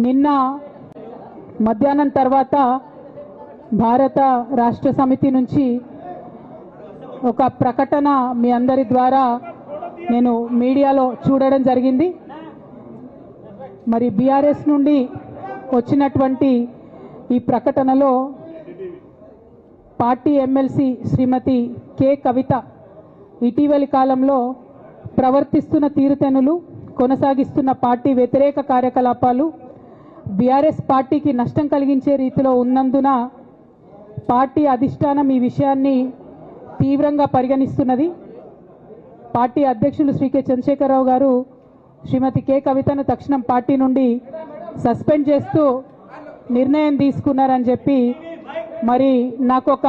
నిన్న మధ్యాహ్నం తర్వాత భారత రాష్ట్ర సమితి నుంచి ఒక ప్రకటన మీ అందరి ద్వారా నేను మీడియాలో చూడడం జరిగింది. మరి బీఆర్ఎస్ నుండి వచ్చినటువంటి ఈ ప్రకటనలో పార్టీ ఎమ్మెల్సీ శ్రీమతి కె కవిత ఇటీవలి కాలంలో ప్రవర్తిస్తున్న తీరుతెన్నులు, కొనసాగిస్తున్న పార్టీ వ్యతిరేక కార్యకలాపాలు బీఆర్ఎస్ పార్టీకి నష్టం కలిగించే రీతిలో ఉన్నందున పార్టీ అధిష్టానం ఈ విషయాన్ని తీవ్రంగా పరిగణిస్తున్నది. పార్టీ అధ్యక్షులు శ్రీ కె చంద్రశేఖరరావు గారు శ్రీమతి కె కవితను తక్షణం పార్టీ నుండి సస్పెండ్ చేస్తూ నిర్ణయం తీసుకున్నారని చెప్పి మరి నాకు ఒక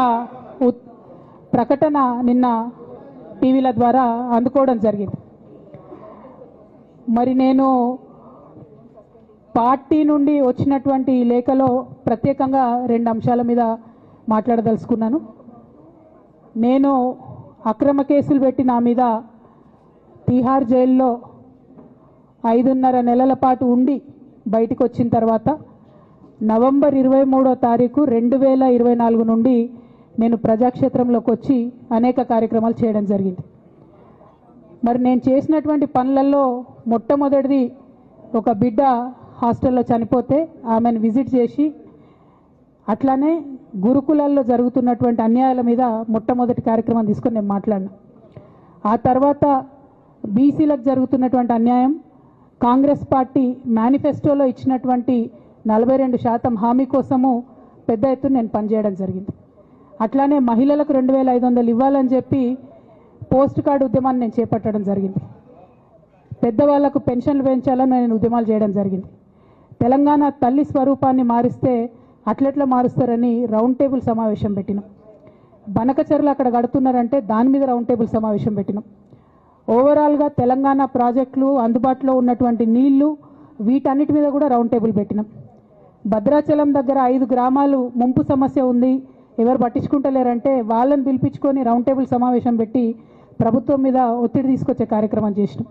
ప్రకటన నిన్న టీవీల ద్వారా అందుకోవడం జరిగింది. మరి నేను పార్టీ నుండి వచ్చినటువంటి లేఖలో ప్రత్యేకంగా 2 అంశాల మీద మాట్లాడదలుచుకున్నాను. నేను అక్రమ కేసులు పెట్టి నా మీద తిహార్ జైల్లో 5.5 నెలల పాటు ఉండి బయటకు వచ్చిన తర్వాత నవంబర్ 23వ తారీఖు 2024 నుండి నేను ప్రజాక్షేత్రంలోకి వచ్చి అనేక కార్యక్రమాలు చేయడం జరిగింది. మరి నేను చేసినటువంటి పనులలో మొట్టమొదటిది ఒక బిడ్డ హాస్టల్లో చనిపోతే ఆమెను విజిట్ చేసి, అట్లానే గురుకులాల్లో జరుగుతున్నటువంటి అన్యాయాల మీద మొట్టమొదటి కార్యక్రమం తీసుకొని నేను మాట్లాడినా. ఆ తర్వాత బీసీలకు జరుగుతున్నటువంటి అన్యాయం, కాంగ్రెస్ పార్టీ మేనిఫెస్టోలో ఇచ్చినటువంటి 42% హామీ కోసము పెద్ద ఎత్తున నేను పనిచేయడం జరిగింది. అట్లానే మహిళలకు 2500 ఇవ్వాలని చెప్పి పోస్ట్ కార్డు ఉద్యమాన్ని నేను చేపట్టడం జరిగింది. పెద్దవాళ్లకు పెన్షన్లు పెంచాలని నేను ఉద్యమాలు చేయడం జరిగింది. తెలంగాణ తల్లి స్వరూపాన్ని మారిస్తే అట్లెట్లా మారుస్తారని రౌండ్ టేబుల్ సమావేశం పెట్టినాం. బనకచర్లు అక్కడ కడుతున్నారంటే దాని మీద రౌండ్ టేబుల్ సమావేశం పెట్టినాం. ఓవరాల్గా తెలంగాణ ప్రాజెక్టులు, అందుబాటులో ఉన్నటువంటి నీళ్లు, వీటన్నిటి మీద కూడా రౌండ్ టేబుల్ పెట్టినాం. భద్రాచలం దగ్గర 5 గ్రామాలు ముంపు సమస్య ఉంది, ఎవరు పట్టించుకుంటలేరంటే వాళ్ళని పిలిపించుకొని రౌండ్ టేబుల్ సమావేశం పెట్టి ప్రభుత్వం మీద ఒత్తిడి తీసుకొచ్చే కార్యక్రమం చేసినాం.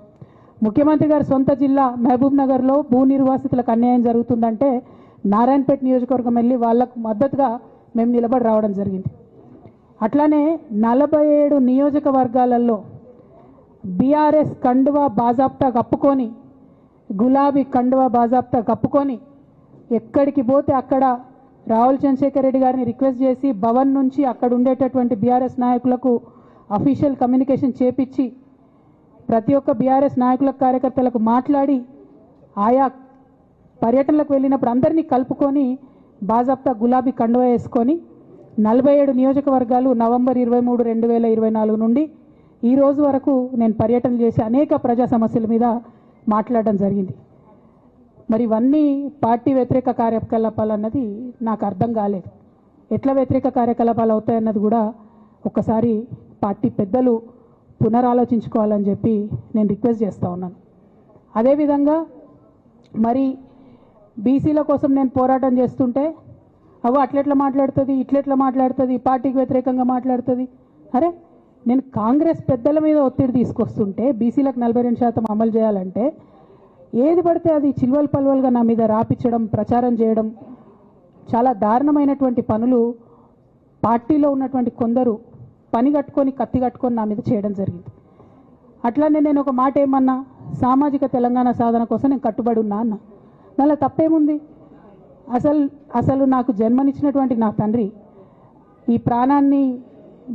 ముఖ్యమంత్రి గారి సొంత జిల్లా మహబూబ్ నగర్లో భూ నిర్వాసితులకు అన్యాయం జరుగుతుందంటే నారాయణపేట నియోజకవర్గం వెళ్ళి వాళ్లకు మద్దతుగా మేము నిలబడి రావడం జరిగింది. అట్లానే 47 నియోజకవర్గాలలో బీఆర్ఎస్ కండువా బాజాప్తా కప్పుకొని, గులాబీ కండువా బాజాప్తా కప్పుకొని ఎక్కడికి పోతే అక్కడ రావుల చంద్రశేఖర్ రెడ్డి గారిని రిక్వెస్ట్ చేసి భవన్ నుంచి అక్కడ ఉండేటటువంటి బీఆర్ఎస్ నాయకులకు అఫీషియల్ కమ్యూనికేషన్ చేపించి ప్రతి ఒక్క బీఆర్ఎస్ నాయకులకు, కార్యకర్తలకు మాట్లాడి ఆయా పర్యటనలకు వెళ్ళినప్పుడు అందరినీ కలుపుకొని బాజాప్తా గులాబీ కండువా వేసుకొని 47 నియోజకవర్గాలు నవంబర్ 23, 2024 నుండి ఈ రోజు వరకు నేను పర్యటన చేసి అనేక ప్రజా సమస్యల మీద మాట్లాడడం జరిగింది. మరి ఇవన్నీ పార్టీ వ్యతిరేక కార్యకలాపాలు అన్నది నాకు అర్థం కాలేదు. ఎట్లా వ్యతిరేక కార్యకలాపాలు అవుతాయన్నది కూడా ఒకసారి పార్టీ పెద్దలు పునరాలోచించుకోవాలని చెప్పి నేను రిక్వెస్ట్ చేస్తూ ఉన్నాను. అదేవిధంగా మరి బీసీల కోసం నేను పోరాటం చేస్తుంటే అట్లెట్లా మాట్లాడుతుంది, ఇట్లెట్లా మాట్లాడుతుంది, పార్టీకి వ్యతిరేకంగా మాట్లాడుతుంది. అరే, నేను కాంగ్రెస్ పెద్దల మీద ఒత్తిడి తీసుకొస్తుంటే బీసీలకు 42% అమలు చేయాలంటే ఏది పడితే అది చిల్వల్ పల్వల్గా నా మీద రాపించడం, ప్రచారం చేయడం, చాలా దారుణమైనటువంటి పనులు పార్టీలో ఉన్నటువంటి కొందరు పని కట్టుకొని, కత్తి కట్టుకొని నా మీద చేయడం జరిగింది. అట్లానే నేను ఒక మాట ఏమన్నా, సామాజిక తెలంగాణ సాధన కోసం నేను కట్టుబడి ఉన్నా అన్న. దానిలో తప్పేముంది? అసలు నాకు జన్మనిచ్చినటువంటి నా తండ్రి, ఈ ప్రాణాన్ని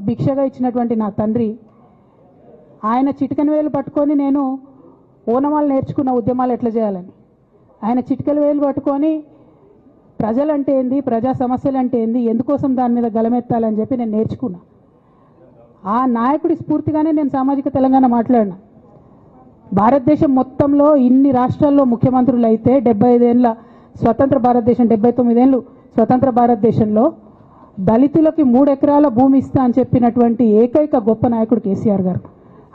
భిక్షగా ఇచ్చినటువంటి నా తండ్రి, ఆయన చిటికెన వేలు పట్టుకొని నేను ఓనమాలు నేర్చుకున్న ఉద్యమాలు ఎట్లా చేయాలని, ఆయన చిటికెల వేలు పట్టుకొని ప్రజలంటే ఏంది, ప్రజా సమస్యలు అంటే ఏంది, ఎందుకోసం దాని మీద గలమెత్తాలని చెప్పి నేను నేర్చుకున్నా. ఆ నాయకుడి స్ఫూర్తిగానే నేను సామాజిక తెలంగాణ మాట్లాడినా. భారతదేశం మొత్తంలో ఇన్ని రాష్ట్రాల్లో ముఖ్యమంత్రులు అయితే 75 ఏళ్ళ స్వతంత్ర భారతదేశం, 79 ఏళ్ళు స్వతంత్ర భారతదేశంలో దళితులకి 3 ఎకరాల భూమి ఇస్తా అని చెప్పినటువంటి ఏకైక గొప్ప నాయకుడు కేసీఆర్ గారు.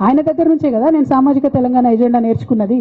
ఆయన దగ్గర నుంచే కదా నేను సామాజిక తెలంగాణ ఎజెండా నేర్చుకున్నది.